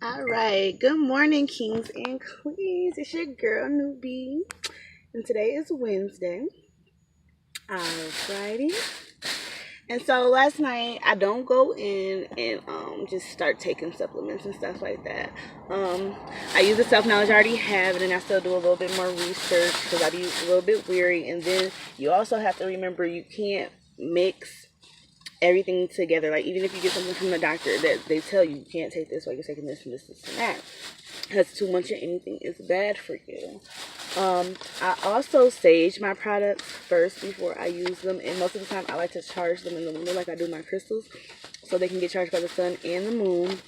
All right, good morning, kings and queens. It's your girl Newbie, and today is Wednesday. Alrighty. And so last night I don't go in and just start taking supplements and stuff like that. I use the self knowledge I already have, and then I still do a little bit more research because I be a little bit weary. And then you also have to remember you can't mix everything together. Like even if you get something from the doctor that they tell you can't take this while you're taking this and this and that, because too much of anything is bad for you. I also sage my products first before I use them, and most of the time I like to charge them in the window like I do my crystals, so they can get charged by the sun and the moon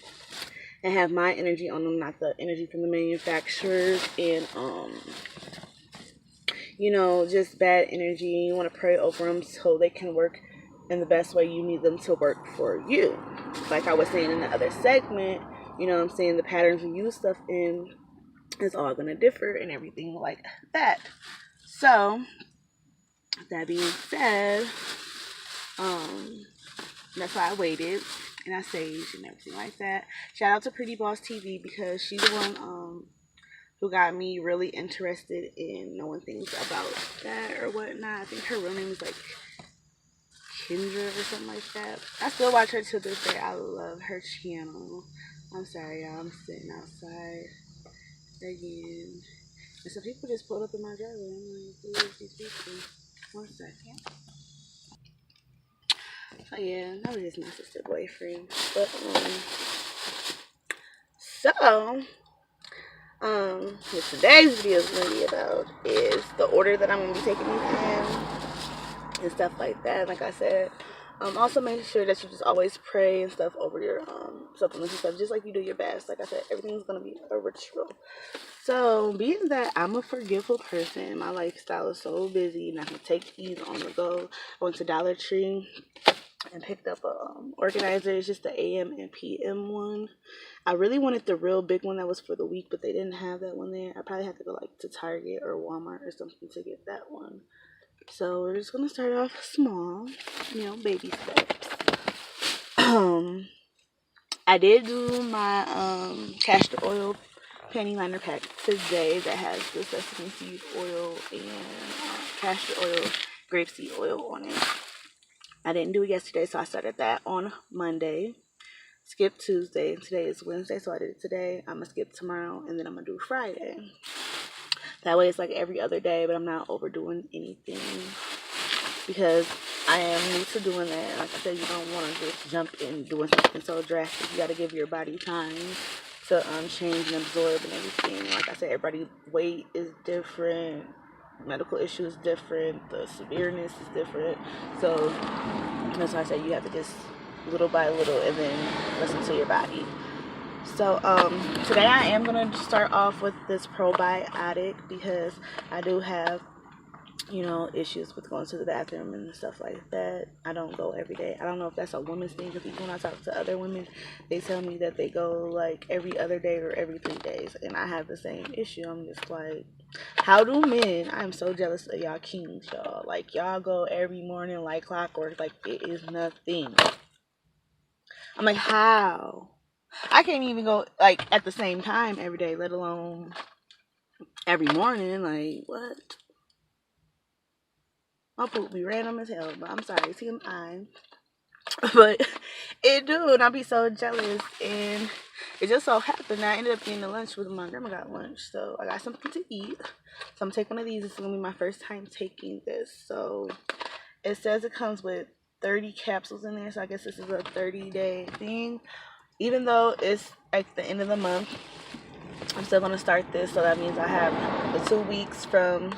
and have my energy on them, not the energy from the manufacturers. And just bad energy. You want to pray over them so they can work in the best way you need them to work for you. Like I was saying in the other segment, I'm saying the patterns we use stuff in is all going to differ and everything like that. So, that being said, that's why I waited and I saged and everything like that. Shout out to Pretty Boss TV because she's the one who got me really interested in knowing things about that or whatnot. I think her real name is like Kendra or something like that. I still watch her to this day. I love her channel. I'm sorry, y'all. I'm sitting outside again. And some people just pulled up in my driveway. I'm like, who is these people? 1 second. So yeah, that was just my sister boyfriend. But so what today's video is gonna be about is the order that I'm gonna be taking these in and stuff like that. Like I said, also make sure that you just always pray and stuff over your supplements and stuff, just like you do your best. Like I said, everything's gonna be a ritual. So being that I'm a forgetful person, my lifestyle is so busy and I can take these on the go. I went to Dollar Tree and picked up a organizer. It's just the AM and PM one. I really wanted the real big one that was for the week, but they didn't have that one there. I probably had to go like to Target or Walmart or something to get that one. So we're just gonna start off small, baby steps. I did do my castor oil panty liner pack today that has the sesame seed oil and castor oil, grapeseed oil on it. I didn't do it yesterday, so I started that on Monday. Skip Tuesday. Today is Wednesday, so I did it today. I'm going to skip tomorrow, and then I'm going to do Friday. That way it's like every other day, but I'm not overdoing anything because I am new to doing that. Like I said, you don't want to just jump in doing something so drastic. You got to give your body time to change and absorb and everything. Like I said, everybody's weight is different. Medical issue is different. The severeness is different. So that's why I say you have to just little by little and then listen to your body. So today I am going to start off with this probiotic because I do have issues with going to the bathroom and stuff like that. I don't go every day. I don't know if that's a woman's thing, because when I talk to other women, they tell me that they go like every other day or every 3 days, and I have the same issue. I'm just like, how do men? I'm so jealous of y'all kings, y'all. Like, y'all go every morning like clockwork, like it is nothing. I'm like, how? I can't even go like at the same time every day, let alone every morning. Like, what? My poop be random as hell, but I'm sorry, TMI. But it do, and I be so jealous. And it just so happened I ended up getting a lunch with my grandma got lunch, so I got something to eat. So I'm taking one of these. It's gonna be my first time taking this. So it says it comes with 30 capsules in there, so I guess this is a 30-day thing. Even though it's like the end of the month, I'm still gonna start this. So that means I have the 2 weeks from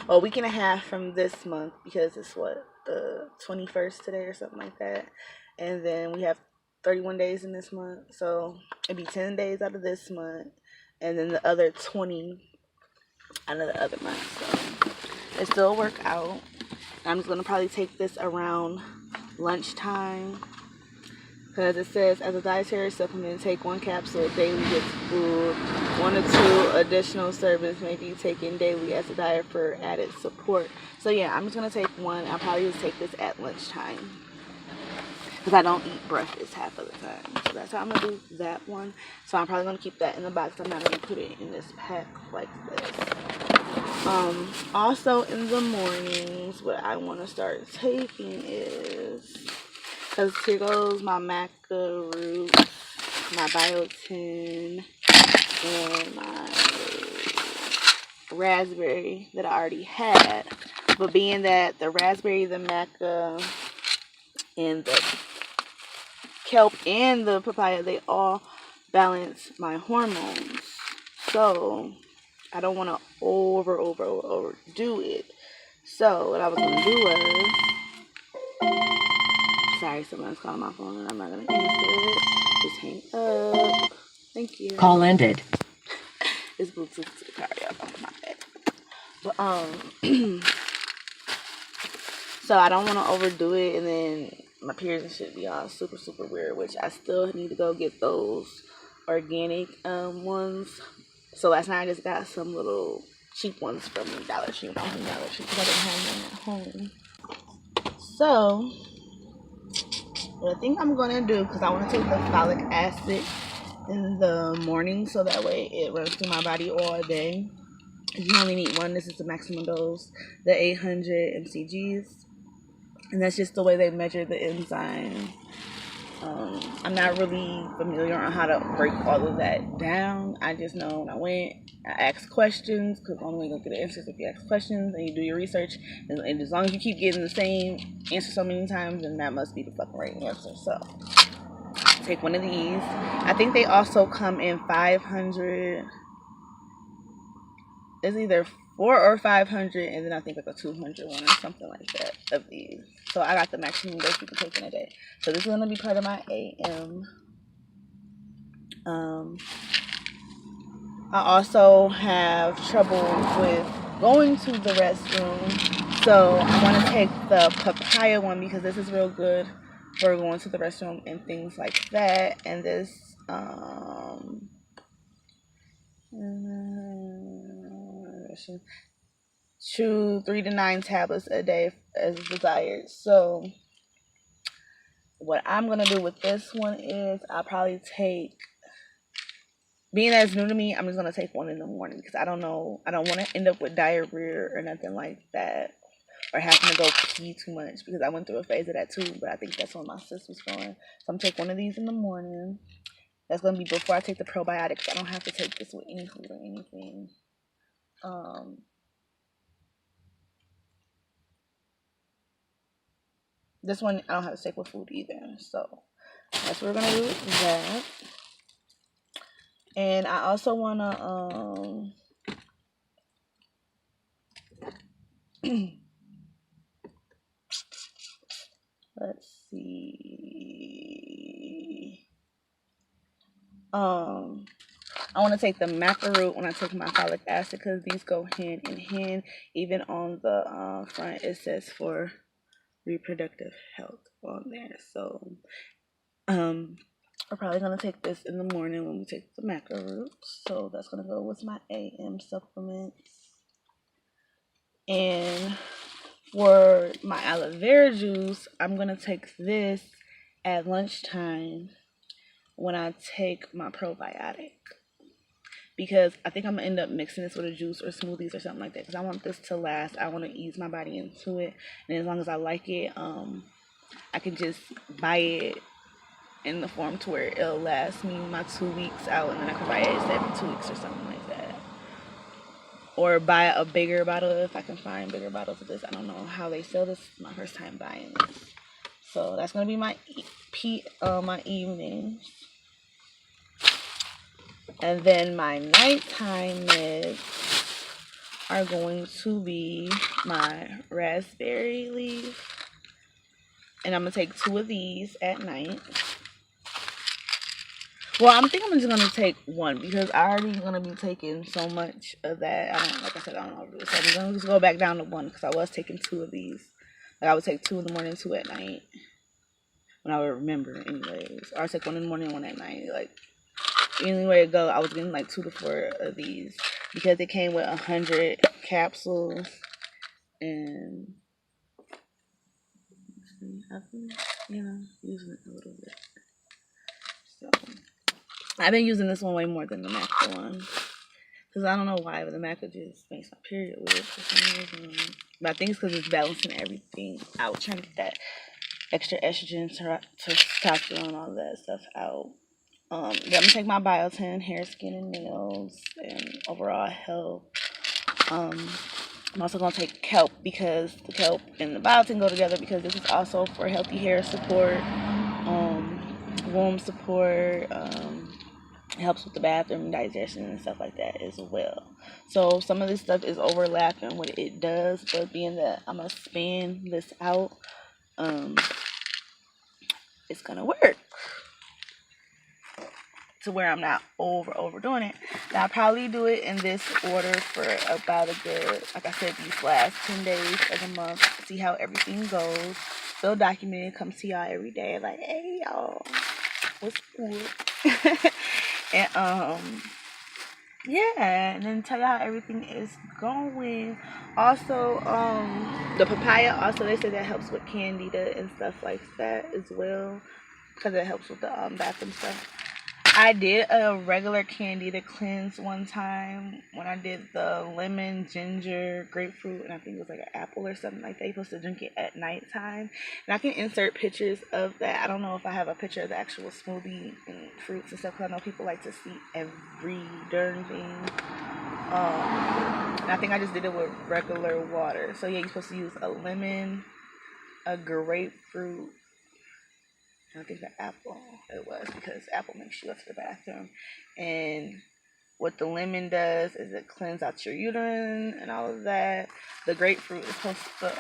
a week and a half from this month, because it's the 21st today or something like that, and then we have 31 days in this month, so it'd be 10 days out of this month and then the other 20 out of the other month. So it still work out. I'm just gonna probably take this around lunchtime, because it says, as a dietary supplement, take 1 capsule daily with food. 1 or 2 additional servings may be taken daily as a diet for added support. So yeah, I'm just going to take 1. I'll probably just take this at lunchtime. because I don't eat breakfast half of the time. So that's how I'm going to do that one. So I'm probably going to keep that in the box. I'm not going to put it in this pack like this. Also in the mornings, what I want to start taking is, because here goes my maca roots, my biotin, and my raspberry that I already had. But being that the raspberry, the maca, and the kelp and the papaya, they all balance my hormones. So I don't want to overdo it. So what I was going to do was, sorry, someone's calling my phone and I'm not going to answer it. Just hang up. Thank you. Call ended. It's Bluetooth to the car, y'all. My bad. But, so I don't want to overdo it and then my periods and shit be all super, super weird, which I still need to go get those organic ones. So last night I just got some little cheap ones from Dollar Tree, because I didn't have them at home. So what I think I'm gonna do, because I want to take the folic acid in the morning so that way it runs through my body all day. You only need one. This is the maximum dose, the 800 mcgs, and that's just the way they measure the enzyme. I'm not really familiar on how to break all of that down. I just know when I went, I asked questions, because the only way you're going to get the answers if you ask questions and you do your research. And as long as you keep getting the same answer so many times, then that must be the fucking right answer. So, take one of these. I think they also come in 500. It's either 4 or 500, and then I think like a 200 one or something like that of these. So I got the maximum dose you can take in a day. So this is going to be part of my AM. I also have trouble with going to the restroom. So I want to take the papaya one because this is real good for going to the restroom and things like that. And this, chew 3 to 9 tablets a day as desired. So what I'm gonna do with this one is I'll probably take, being that it's new to me, I'm just gonna take one in the morning because I don't know, I don't want to end up with diarrhea or nothing like that, or having to go pee too much, because I went through a phase of that too. But I think that's when my sis was going. So I'm gonna take one of these in the morning. That's gonna be before I take the probiotics. I don't have to take this with any food or anything. This one I don't have to take with food either. So that's what we're gonna do with that. And I also wanna let's see. I want to take the maca root when I take my folic acid, because these go hand in hand. Even on the front it says for reproductive health on there. So I'm probably gonna take this in the morning when we take the maca root. So that's gonna go with my AM supplements. And for my aloe vera juice, I'm gonna take this at lunchtime when I take my probiotic, because I think I'm gonna end up mixing this with a juice or smoothies or something like that, because I want this to last. I want to ease my body into it, and as long as I like it, I can just buy it in the form to where it'll last me my 2 weeks out, and then I can buy it every 2 weeks or something like that, or buy a bigger bottle if I can find bigger bottles of this. I don't know how they sell this. It's my first time buying this. So that's gonna be my my evenings. And then my nighttime meds are going to be my raspberry leaf. And I'm going to take 2 of these at night. Well, I'm thinking I'm just going to take 1, because I already going to be taking so much of that. Like I said, I don't know. So I'm going to just go back down to 1, because I was taking 2 of these. Like I would take 2 in the morning, 2 at night. When I would remember anyways. Or I'd take 1 in the morning, 1 at night. Like, anywhere it go, I was getting like 2 to 4 of these, because it came with 100 capsules, and you know, using it a little bit. So I've been using this one way more than the MACA one. Because I don't know why, but the MACA just makes my period weird for some reason. But I think it's because it's balancing everything out, trying to get that extra estrogen, testosterone, all that stuff out. Then I'm gonna take my biotin, hair, skin, and nails, and overall health. I'm also gonna take kelp because the kelp and the biotin go together because this is also for healthy hair support, womb support. It helps with the bathroom digestion and stuff like that as well. So some of this stuff is overlapping what it does, but being that I'm gonna spin this out, it's gonna work to where I'm not overdoing it. Now I'll probably do it in this order for about a good, like I said, these last 10 days of the month. See how everything goes. Still documented. Come see y'all every day. Like, hey y'all, what's good? And yeah, and then tell y'all how everything is going. Also, the papaya, also they say that helps with candida and stuff like that as well, because it helps with the bathroom stuff. I did a regular candida cleanse one time when I did the lemon, ginger, grapefruit, and I think it was like an apple or something like that. You're supposed to drink it at nighttime. And I can insert pictures of that. I don't know if I have a picture of the actual smoothie and fruits and stuff, because I know people like to see every darn thing. And I think I just did it with regular water. So yeah, you're supposed to use a lemon, a grapefruit, I think the apple it was, because apple makes you go to the bathroom. And what the lemon does is it cleans out your uterine and all of that. The grapefruit is supposed to,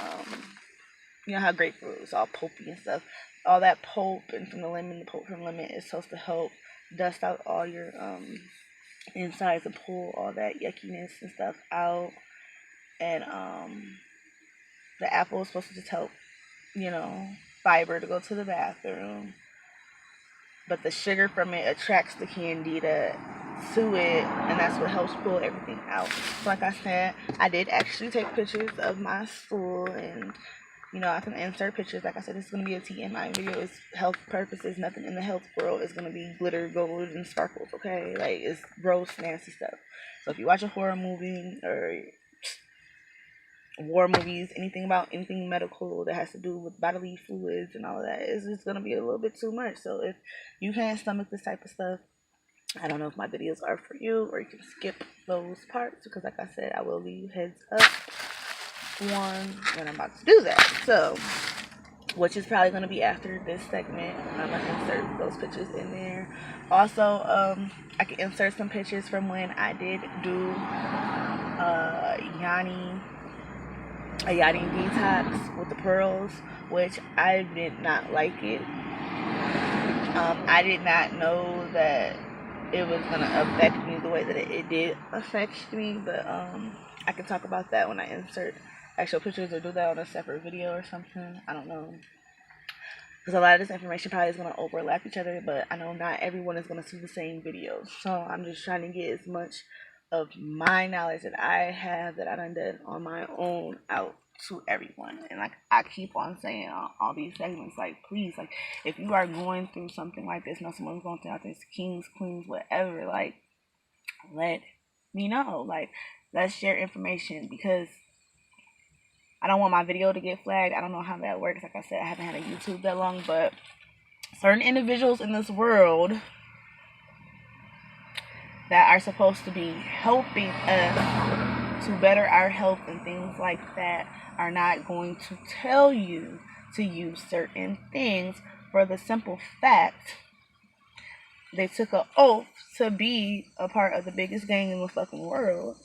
you know how grapefruit is all pulpy and stuff. All that pulp and from the lemon, the pulp from lemon is supposed to help dust out all your insides and pull all that yuckiness and stuff out. And the apple is supposed to just help, you know, fiber to go to the bathroom. But the sugar from it attracts the candida to it, and that's what helps pull everything out. So like I said, I did actually take pictures of my stool, and you know, I can insert pictures. Like I said, it's going to be a TMI video. It's health purposes. Nothing in the health world is going to be glitter, gold, and sparkles, okay? Like, it's gross, nasty stuff. So if you watch a horror movie or war movies, anything about anything medical that has to do with bodily fluids and all of that, it's just going to be a little bit too much. So if you can't stomach this type of stuff, I don't know if my videos are for you, or you can skip those parts, because like I said, I will leave you heads up on when I'm about to do that. So, which is probably going to be after this segment. I'm going to insert those pictures in there. Also, I can insert some pictures from when I did do a yachting detox with the pearls, which I did not like it. I did not know that it was going to affect me the way that it did affect me, but I can talk about that when I insert actual pictures, or do that on a separate video or something. I don't know, because a lot of this information probably is going to overlap each other, but I know not everyone is going to see the same videos. So I'm just trying to get as much of my knowledge that I have, that I done did on my own, out to everyone. And like I keep on saying on all these segments, like, please, like, if you are going through something like this, know someone's going through this, kings, queens, whatever, like, let me know. Like, let's share information, because I don't want my video to get flagged. I don't know how that works. Like I said, I haven't had a YouTube that long, but certain individuals in this world that are supposed to be helping us to better our health and things like that are not going to tell you to use certain things, for the simple fact they took an oath to be a part of the biggest gang in the fucking world,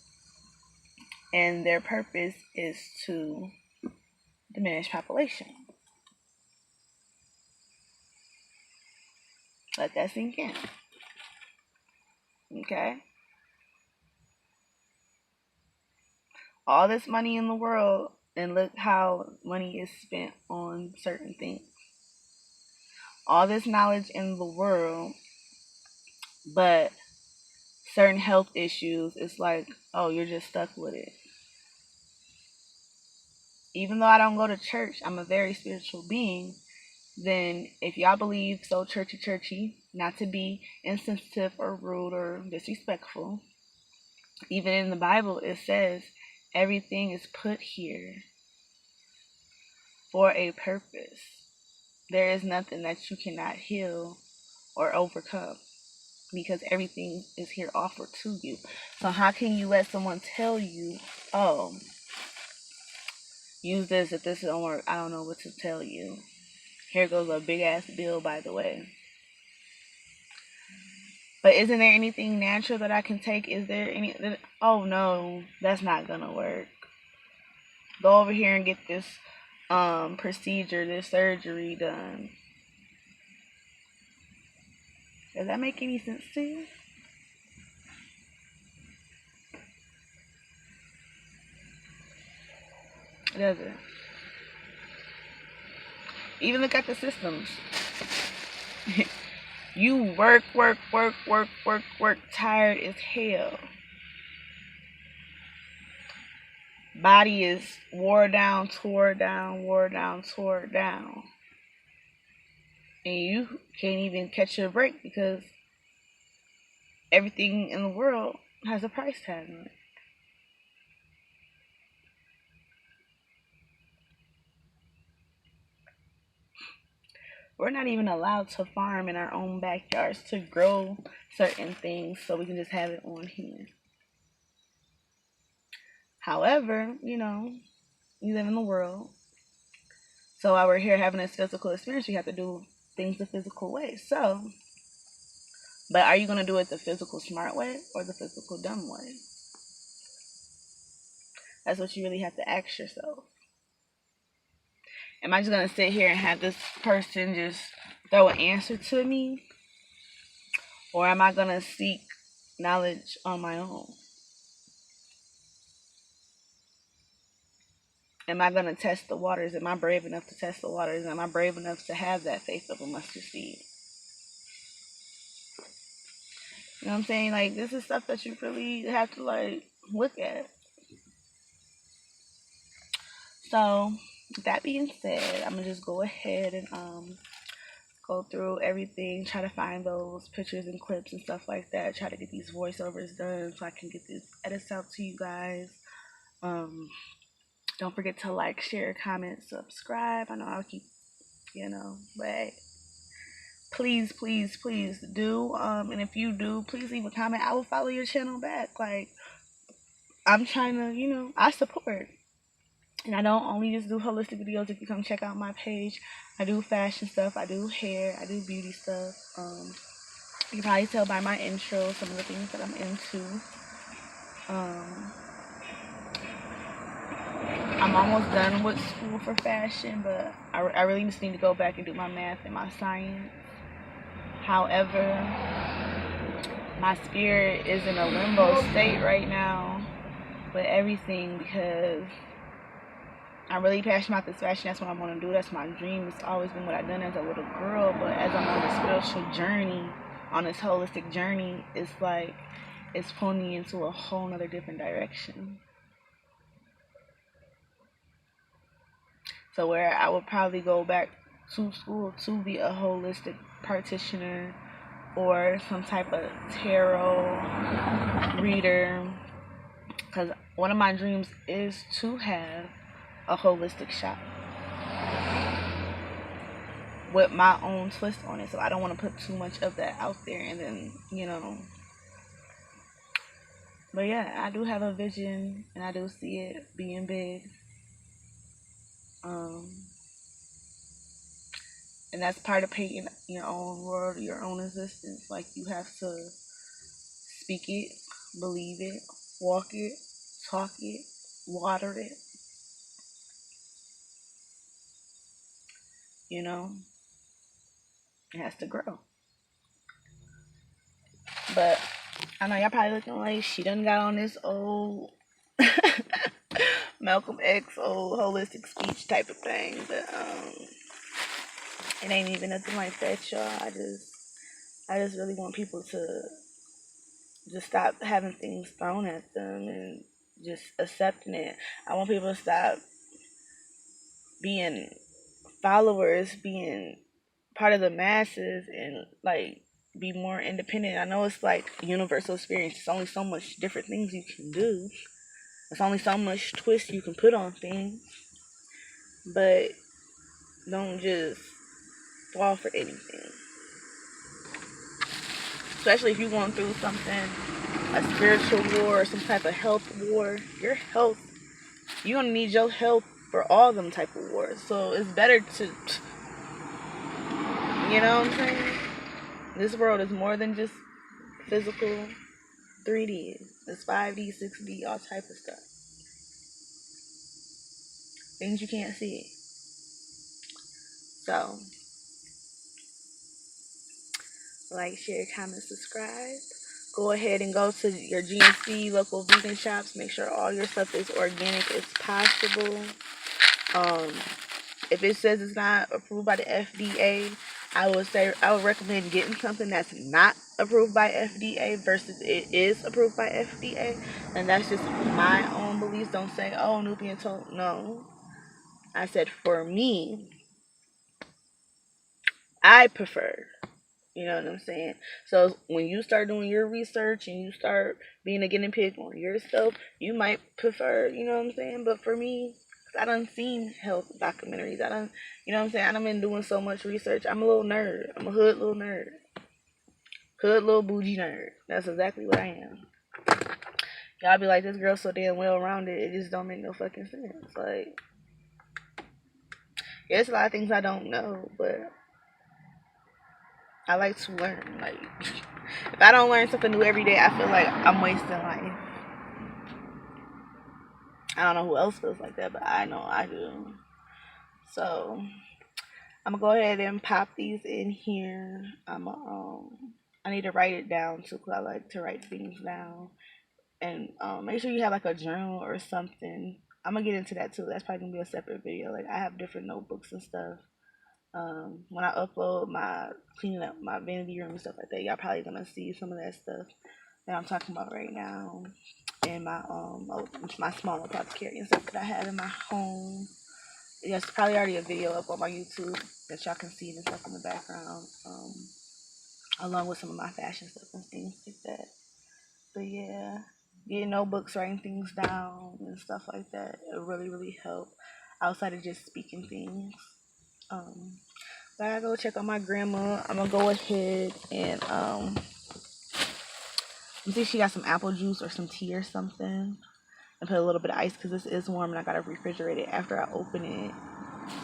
and their purpose is to diminish population. Let that sink in. Okay? All this money in the world, and look how money is spent on certain things. All this knowledge in the world, but certain health issues, it's like, oh, you're just stuck with it. Even though I don't go to church, I'm a very spiritual being. then if y'all believe so churchy, not to be insensitive or rude or disrespectful, even in the Bible it says everything is put here for a purpose. There is nothing that you cannot heal or overcome because everything is here offered to you. So how can you let someone tell you, oh, use this if this don't work? I don't know what to tell you. Here goes a big ass bill, by the way. But isn't there anything natural that I can take? Is there any? Oh no, that's not gonna work. Go over here and get this procedure, this surgery done. Does that make any sense to you? It doesn't. Even look at the systems. You work, tired as hell. Body is wore down, tore down. And you can't even catch your break because everything in the world has a price tag on it. We're not even allowed to farm in our own backyards to grow certain things so we can just have it on hand. However, you live in the world. So while we're here having this physical experience, we have to do things the physical way. So, but are you going to do it the physical smart way or the physical dumb way? That's what you really have to ask yourself. Am I just going to sit here and have this person just throw an answer to me? Or am I going to seek knowledge on my own? Am I going to test the waters? Am I brave enough to test the waters? Am I brave enough to have that faith of a mustard seed? You know what I'm saying? Like, this is stuff that you really have to, like, look at. So, with that being said, I'm going to just go ahead and go through everything, try to find those pictures and clips and stuff like that, try to get these voiceovers done so I can get these edits out to you guys. Don't forget to like, share, comment, subscribe. I know I'll keep, but please do. And if you do, please leave a comment. I will follow your channel back. Like, I'm trying to, I support. And I don't only just do holistic videos. If you come check out my page, I do fashion stuff, I do hair, I do beauty stuff. You can probably tell by my intro some of the things that I'm into. I'm almost done with school for fashion, but I really just need to go back and do my math and my science. However, my spirit is in a limbo state right now with everything because I'm really passionate about this fashion. That's what I want to do. That's my dream. It's always been what I've done as a little girl. But as I'm on this spiritual journey, on this holistic journey, it's like it's pulling me into a whole nother different direction. So where I would probably go back to school to be a holistic practitioner or some type of tarot reader. Because one of my dreams is to have a holistic shop with my own twist on it. So I don't want to put too much of that out there and then, But yeah, I do have a vision and I do see it being big. And that's part of painting your own world, your own existence. Like, you have to speak it, believe it, walk it, talk it, water it. It has to grow. But I know y'all probably looking like she done got on this old Malcolm X old holistic speech type of thing, but it ain't even nothing like that, y'all. I just really want people to just stop having things thrown at them and just accepting it. I want people to stop being followers, being part of the masses, and like be more independent. I know it's like universal experience. It's only so much different things you can do. It's only so much twist you can put on things. But don't just fall for anything. Especially if you're going through something, a spiritual war or some type of health war. Your health, you're gonna need your health for all them type of wars. So it's better to, you know what I'm saying? This world is more than just physical 3D. It's 5D, 6D, all type of stuff. Things you can't see. So, like, share, comment, subscribe. Go ahead and go to your GNC local vegan shops. Make sure all your stuff is organic as possible. If it says it's not approved by the FDA, I would recommend getting something that's not approved by FDA versus it is approved by FDA. And that's just my own beliefs. Don't say, oh, Nubian told. No. I said, for me, I prefer. You know what I'm saying? So when you start doing your research and you start being a guinea pig on yourself, you might prefer, you know what I'm saying? But for me, I done seen health documentaries. You know what I'm saying? I done been doing so much research. I'm a little nerd. I'm a hood little nerd. Hood little bougie nerd. That's exactly what I am. Y'all be like, this girl's so damn well rounded, it just don't make no fucking sense. Like, there's a lot of things I don't know, but I like to learn. Like, if I don't learn something new every day, I feel like I'm wasting life. I don't know who else feels like that, but I know I do. So I'm gonna go ahead and pop these in here. I need to write it down too, because I like to write things down. And make sure you have like a journal or something. I'm gonna get into that too. That's probably gonna be a separate video. Like, I have different notebooks and stuff. When I upload my cleaning up my vanity room and stuff like that, y'all probably gonna see some of that stuff that I'm talking about right now. And my small apothecary and stuff that I have in my home. There's probably already a video up on my YouTube that y'all can see and stuff in the background. Along with some of my fashion stuff and things like that. But yeah, getting notebooks, writing things down and stuff like that, it really, really help outside of just speaking things. But I go check on my grandma. I'm gonna go ahead and see if she got some apple juice or some tea or something, and put a little bit of ice because this is warm and I gotta refrigerate it after I open it.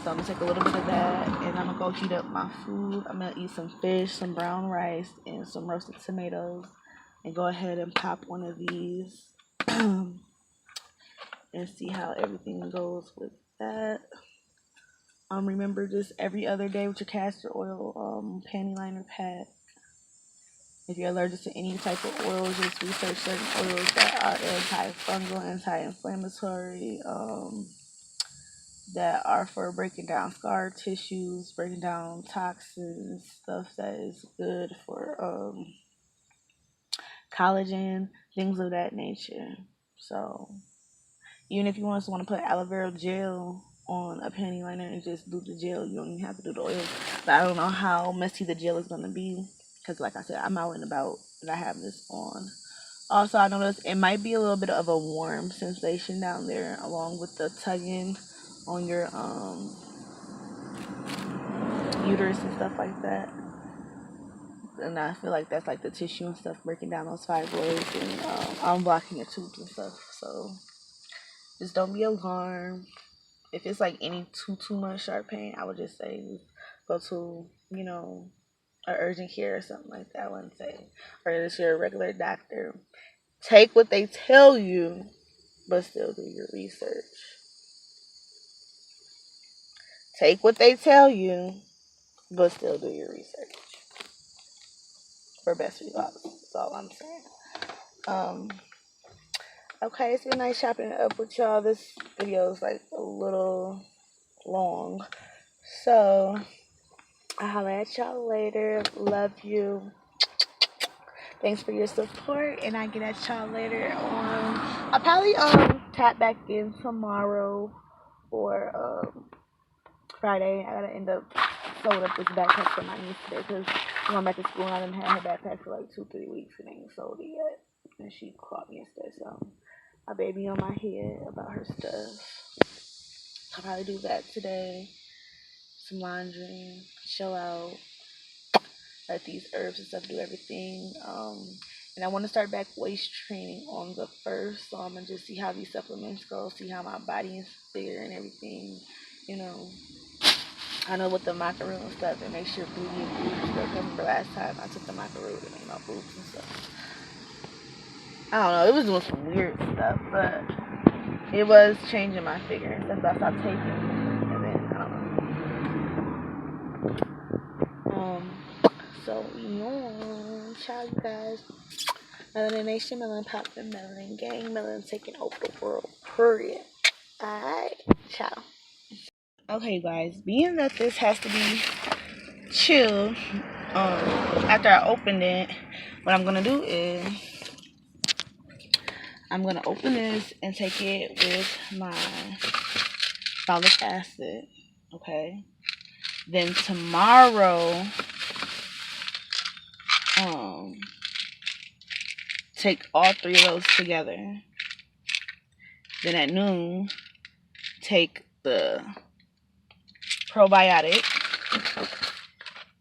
So I'm gonna take a little bit of that and I'm gonna go heat up my food. I'm gonna eat some fish, some brown rice, and some roasted tomatoes, and go ahead and pop one of these and see how everything goes with that. Remember, just every other day with your castor oil panty liner pack. If you're allergic to any type of oils, just research certain oils that are antifungal, anti-inflammatory, that are for breaking down scar tissues, breaking down toxins, stuff that is good for collagen, things of that nature. So even if you want to put aloe vera gel on a panty liner and just do the gel, you don't even have to do the oil. But I don't know how messy the gel is going to be, because like I said, I'm out and about and I have this on. Also, I noticed it might be a little bit of a warm sensation down there, along with the tugging on your uterus and stuff like that. And I feel like that's like the tissue and stuff breaking down those fibroids and unblocking your tubes and stuff. So just don't be alarmed. If it's like any too much sharp pain, I would just say go to, an urgent care or something like that. I wouldn't say, or just your regular doctor. Take what they tell you, but still do your research. Take what they tell you, but still do your research for best results. That's all I'm saying. Okay, it's been nice chopping it up with y'all. This video is like a little long, so I'll holler at y'all later. Love you. Thanks for your support, and I get at y'all later on. I'll probably tap back in tomorrow for Friday. I gotta end up sewing up this backpack for my niece today because she went back to school and I didn't have her backpack for like 2-3 weeks and ain't sold it yet. And she called me yesterday, so my baby on my head about her stuff. I'll probably do that today. Some laundry, chill out, let these herbs and stuff do everything. And I want to start back waist training on the 1st, so I'm gonna just see how these supplements go, see how my body is figure and everything. You know, I know with the macaroon and stuff, it makes your booty and boobs grow. Because remember last time I took the macaroon and made my boobs and stuff. I don't know, it was doing some weird stuff, but it was changing my figure and stuff. So I stopped taking it, and then I don't know. So yeah, ciao you guys. Melanin Nation, Melanin Poppin', Melanin Gang, Melanin taking over the world. Period. Alright, ciao. Okay, guys, being that this has to be chilled, after I open it, what I'm gonna do is I'm gonna open this and take it with my folic acid. Okay. Then tomorrow, take all 3 of those together. Then at noon, take the probiotic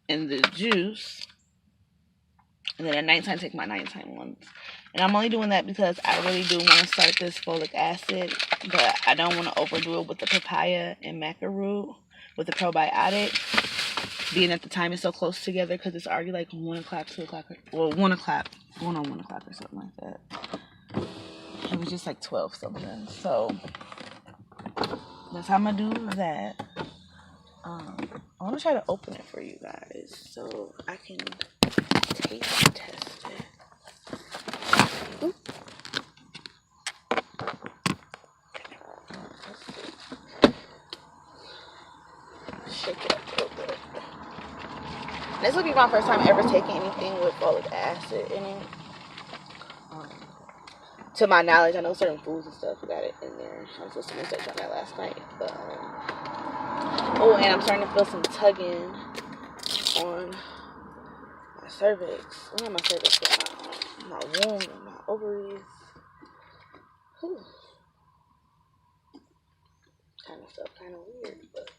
and the juice. And then at nighttime, take my nighttime ones. And I'm only doing that because I really do want to start this folic acid, but I don't want to overdo it with the papaya and maca root with the probiotic, being at the time is so close together because it's already like 1 o'clock, 2 o'clock, well, 1 o'clock, going on 1 o'clock or something like that. It was just like 12 something. So that's how I'm going to do that. I want to try to open it for you guys so I can taste test it. Oop. Shake it up a little bit. This will be my first time ever taking anything with folic acid in it. To my knowledge, I know certain foods and stuff got it in there. I was listening to research on that last night. But, oh, and I'm starting to feel some tugging on my cervix. Not my cervix, but my womb and my ovaries. Whew. Kind of stuff, kind of weird, but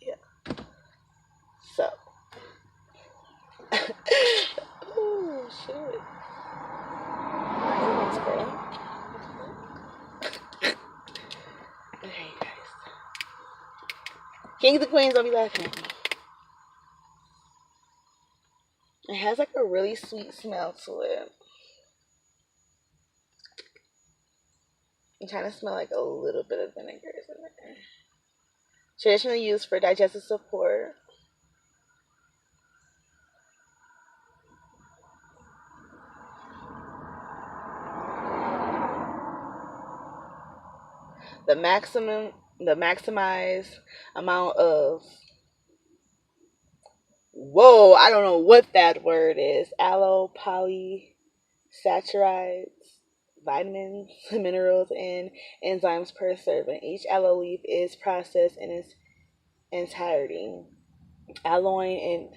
yeah. So, oh shit. Okay, guys. Kings and queens, don't be laughing at me. It has like a really sweet smell to it. You kind of smell like a little bit of vinegar in there. Traditionally used for digestive support. The maximized amount of, whoa, I don't know what that word is. Allopolysaccharides, vitamins, minerals, and enzymes per serving. Each aloe leaf is processed in its entirety. Aloin and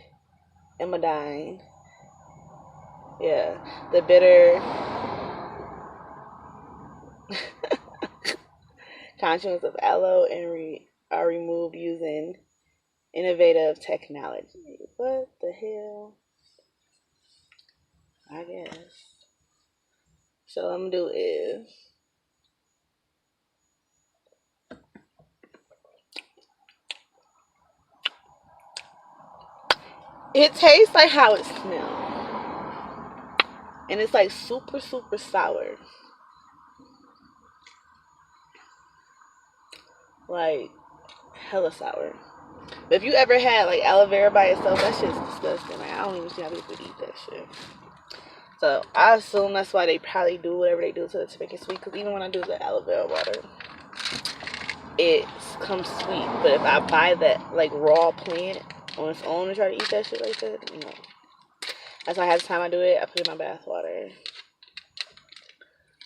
imodine. Yeah, the bitter constituents of aloe and are removed using innovative technology. What the hell? I guess. So what I'm gonna do is it tastes like how it smells. And it's like super, super sour. Like hella sour. But if you ever had like aloe vera by itself, that shit's disgusting. Like I don't even see how people eat that shit. So I assume that's why they probably do whatever they do to it to make it sweet. Because even when I do the aloe vera water, it comes sweet. But if I buy that like raw plant on its own and try to eat that shit like that, no. That's why half the time I do it, I put it in my bath water.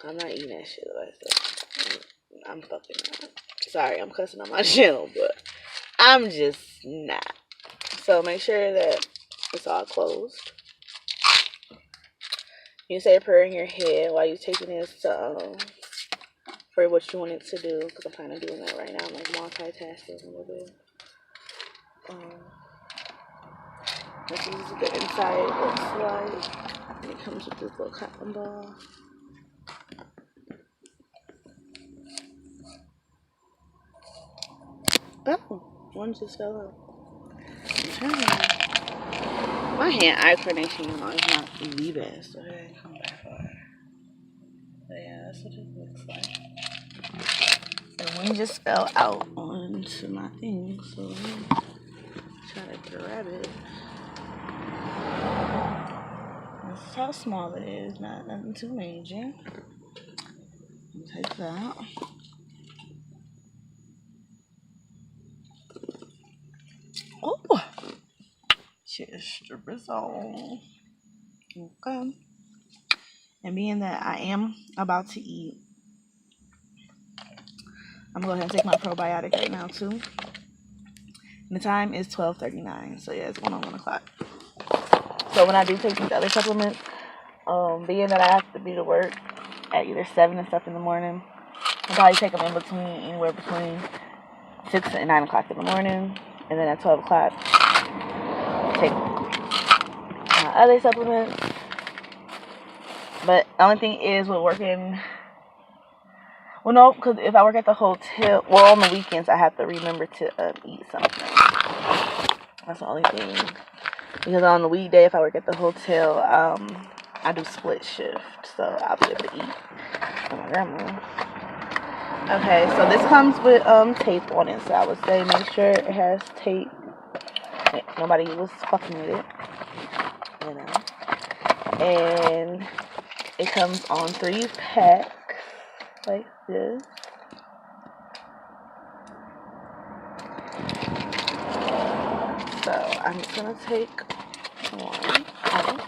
I'm not eating that shit like that. I'm fucking not. Sorry, I'm cussing on my channel, but I'm just not. So make sure that it's all closed. You say a prayer in your head while you're taking this for what you want it to do, because I'm kind of doing that right now. I'm like multitasking a little bit. This is the inside looks like. It comes with this little cotton ball. Oh, one just fell out. My hand-eye coordination is not the best. Okay, come back for it. But yeah, that's what it looks like. And one just fell out onto my thing, so I'm gonna try to grab it. This is how small it is, not nothing too major. Take that. Oh, cheers to Brazil. Okay. And being that I am about to eat, I'm gonna go ahead and take my probiotic right now too. And the time is 12:39, so yeah, it's going on 1 o'clock. So when I do take these other supplements, being that I have to be to work at either 7 and stuff in the morning, I'll probably take them in between, anywhere between 6 and 9 o'clock in the morning, and then at 12 o'clock, take my other supplements. But the only thing is with working, well, no, because if I work at the hotel, well, on the weekends, I have to remember to eat something. That's the only thing. Because on the weekday, if I work at the hotel, I do split shift, so I'll be able to eat with my grandma. Okay, so this comes with tape on it, so I would say make sure it has tape. Nobody was fucking with it, you know. And it comes on 3 packs like this. So I'm just gonna take one out.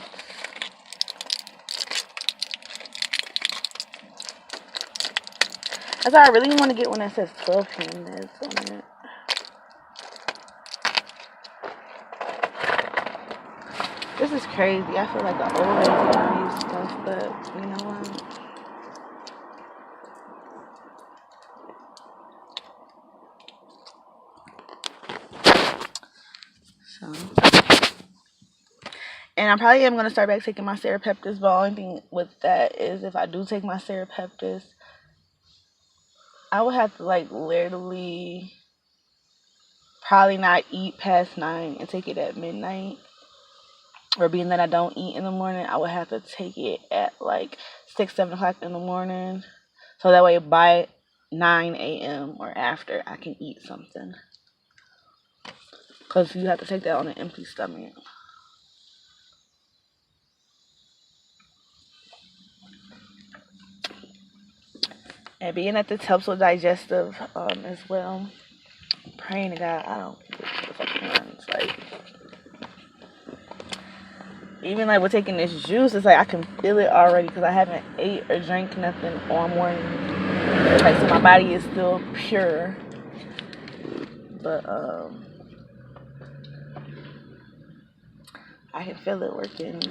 That's why I really want to get one that says 12 handeds on it. This is crazy. I feel like the old lady on these stuff, but you know what? So, and I probably am going to start back taking my Serapeptis, but the only thing with that is if I do take my Serapeptis, I would have to like literally probably not eat past 9 and take it at midnight. Or being that I don't eat in the morning, I would have to take it at like 6, 7 o'clock in the morning. So that way by 9 a.m. or after, I can eat something. Because you have to take that on an empty stomach. And being that this helps with digestive as well. Praying to God, I don't get to the fucking runs. Like, even like with taking this juice, it's like I can feel it already because I haven't ate or drank nothing all morning. It's like, so my body is still pure. But I can feel it working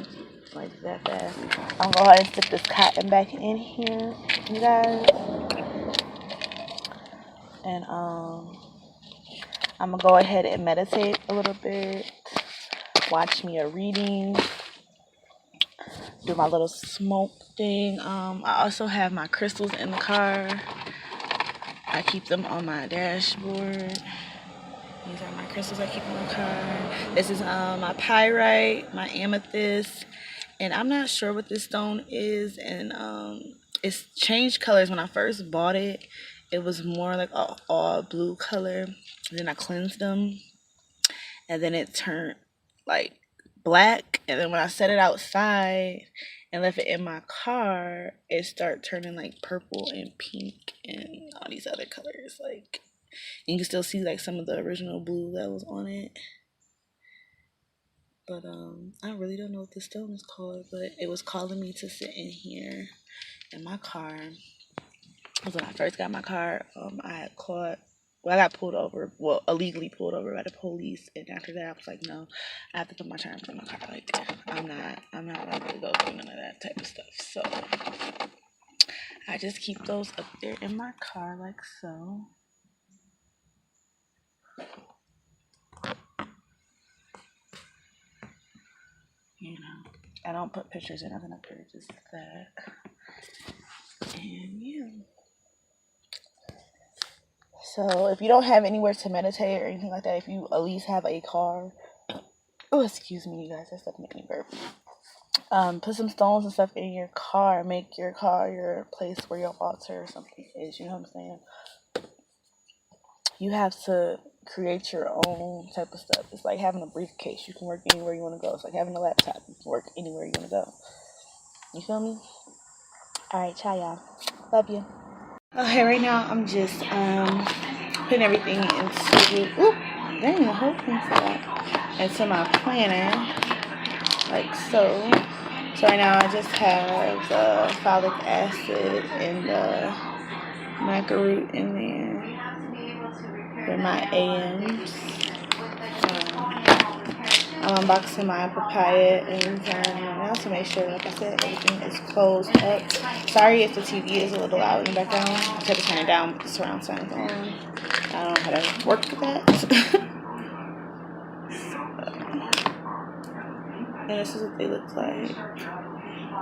like that fast. I'm gonna go ahead and stick this cotton back in here, you guys. And I'm gonna go ahead and meditate a little bit. Watch me a reading. Do my little smoke thing. I also have my crystals in the car. I keep them on my dashboard. These are my crystals I keep in the car. This is my pyrite, my amethyst, and I'm not sure what this stone is. And it's changed colors. When I first bought it, it was more like a all blue color. And then I cleansed them, and then it turned like black. And then when I set it outside and left it in my car, it started turning like purple and pink and all these other colors. Like, you can still see like some of the original blue that was on it. But I really don't know what this stone is called, but it was calling me to sit in here in my car. Because when I first got my car, I had caught. Well, I got pulled over. Well, illegally pulled over by the police, and after that, I was like, no, I have to put my terms in my car. Like, I'm not likely to go through none of that type of stuff. So I just keep those up there in my car, like so. You know, I don't put pictures or nothing up there, just that. And yeah. So if you don't have anywhere to meditate or anything like that, if you at least have a car, oh, excuse me, you guys, that stuff make me burp. Put some stones and stuff in your car. Make your car your place where your altar or something is. You know what I'm saying? You have to create your own type of stuff. It's like having a briefcase. You can work anywhere you want to go. It's like having a laptop. You can work anywhere you want to go. You feel me? Alright, ciao, y'all. Love you. Okay, right now I'm just putting everything into dang, the whole thing for that. Into my planner. Like so. So right now I just have the folic acid and the macaroot in there for my AMs. I'm unboxing my papaya enzyme now to make sure, like I said, everything is closed up. Sorry if the TV is a little loud in the background. I tried to turn it down, but the surround sound is on. I don't know how to work with that. And this is what they look like.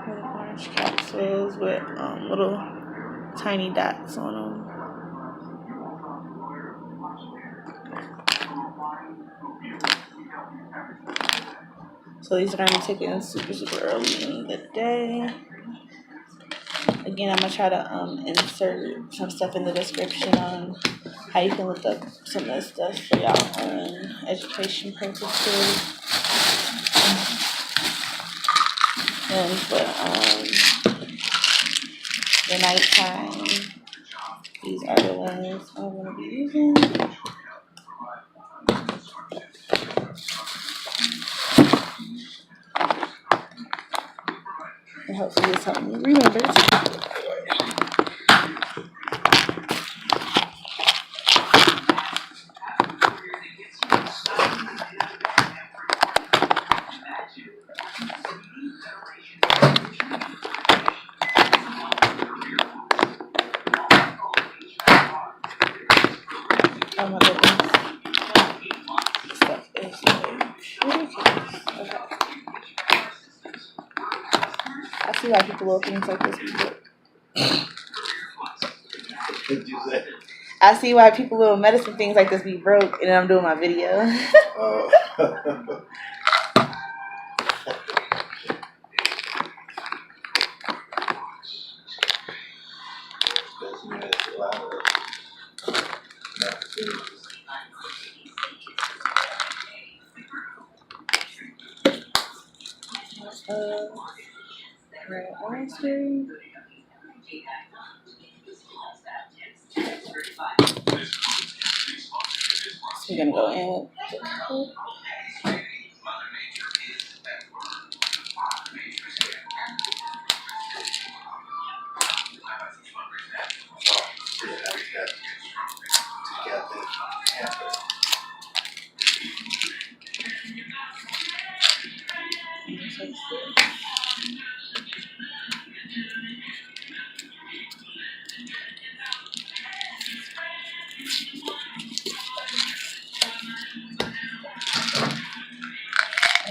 Little orange capsules with little tiny dots on them. So these are going to be taken super, super early in the day. Again, I'm going to try to insert some stuff in the description on how you can look up some of this stuff for y'all own education purposes. And for the nighttime, these are the ones I'm going to be using. And hopefully it's helping me remember. Oh my goodness. This stuff is ridiculous. Okay. I see why people will things like this before. I see why people little medicine things like this be broke, and then I'm doing my video. We're gonna go in.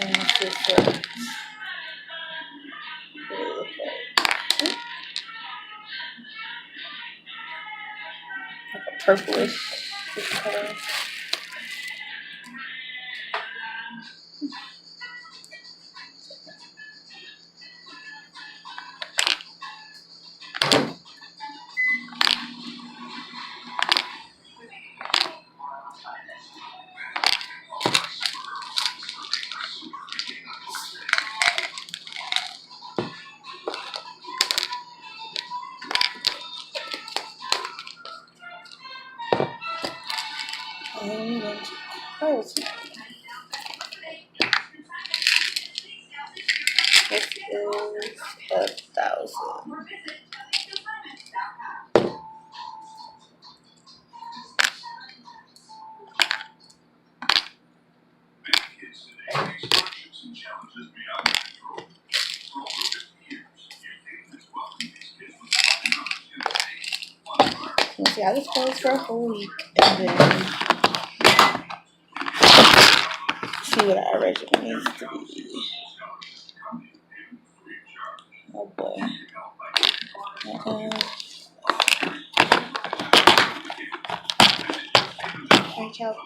And this is what it looks like. Like a purplish color. And quality. This is 1,000. We'll see how this goes for a whole week, and then see what our regimen needs to be. Oh boy. Alright, y'all.